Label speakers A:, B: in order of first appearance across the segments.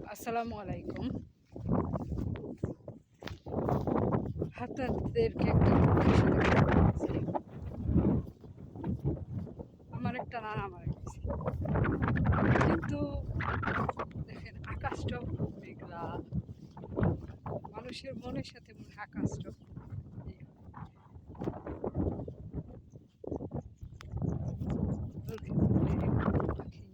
A: আসসালামু আলাইকুম। আপনাদেরকে একটা দুঃখের সাথে কথা বলছি। আমার একটা নানা মারা গেছে, কিন্তু দেখেন আকাশটাও খুব মেঘলা। মানুষের মনের সাথে মনে হয় আকাশটাও খুব পাখি।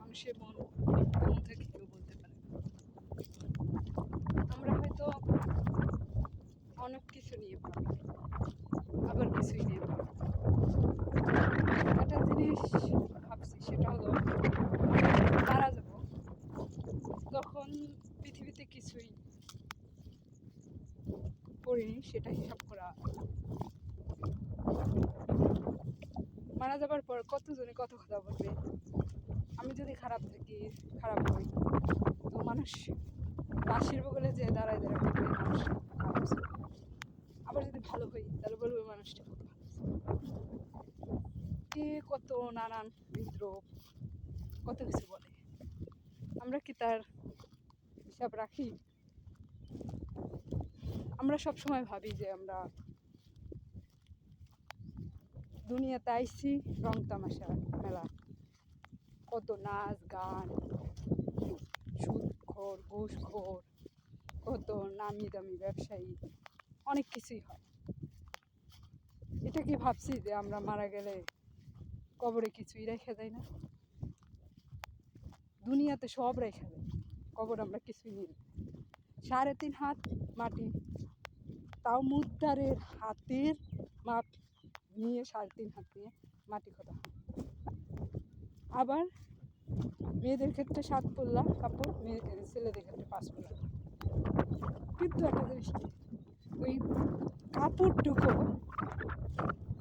A: মানুষের মন থেকে কেউ বলতে পারে না। আমরা হয়তো অনেক কিছু নিয়ে ভাবি, আবার কিছুই নিয়ে ভাবি। একটা জিনিস ভাবছি, সেটা হলো মারা যাব, তখন পৃথিবীতে কিছুই করিনি সেটা হিসাব করা। মারা যাবার পর কতজনে কত কথা বলবে। আমি যদি খারাপ থাকি, খারাপ হই, তো মানুষ লাশের বগলে যে দাঁড়ায় দাঁড়ায় বলবে মানুষ খারাপ ছিল। আবার যদি ভালো হই তাহলে বলবে মানুষটা খুব ভালো ছিল। কে কত নানান বিদ্রোহ কত কিছু বলে, আমরা কি তার হিসাব রাখি? আমরা সব সময় ভাবি যে আমরা দুনিয়াতে আইছি রং তামাশা মেলা, কত নাচ গান, সুদখোর ঘুষখোর, কত নামি দামি ব্যবসায়ী, অনেক কিছুই হয়। এটা কি ভাবছি যে আমরা মারা গেলে কবরে কিছুই রেখে দেয় না? দুনিয়াতে সব রেখে দেয়, কবর আমরা কিছুই নিই না। 3.5 হাত মাটি, তাও মুদ্দারের হাতের মাপ নিয়ে 3.5 হাত নিয়ে মাটি খোঁড়া। আবার মেয়েদের ক্ষেত্রে 7 পল্লা কাপড়, ছেলেদের ক্ষেত্রে 5 পল্লা। কিন্তু একটা জিনিস কি, ওই কাপড়টুকু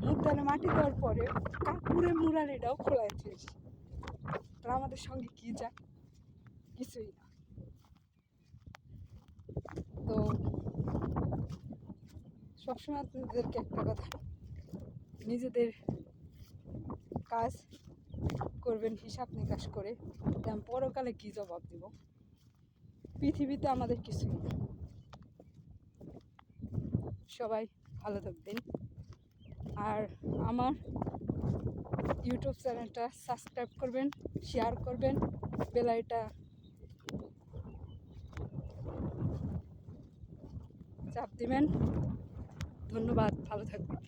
A: মুদ্দারে মাটি দেওয়ার পরে কাপড়ের মুরারিটাও খোলায় শেষ। তারা আমাদের সঙ্গে কি যায়? কিছুই না। তো সবসময় আপনাদেরকে একটা কথা, নিজেদের কাজ করবেন হিসাব নিকাশ করে, তেমন পরকালে কি জবাব দিব। পৃথিবীতে আমাদের কিছুই না। সবাই ভালো থাকবেন, আর আমার ইউটিউব চ্যানেলটা সাবস্ক্রাইব করবেন, শেয়ার করবেন, বেলাইটা চাপ দিবেন। ধন্যবাদ, ভালো থাকবেন।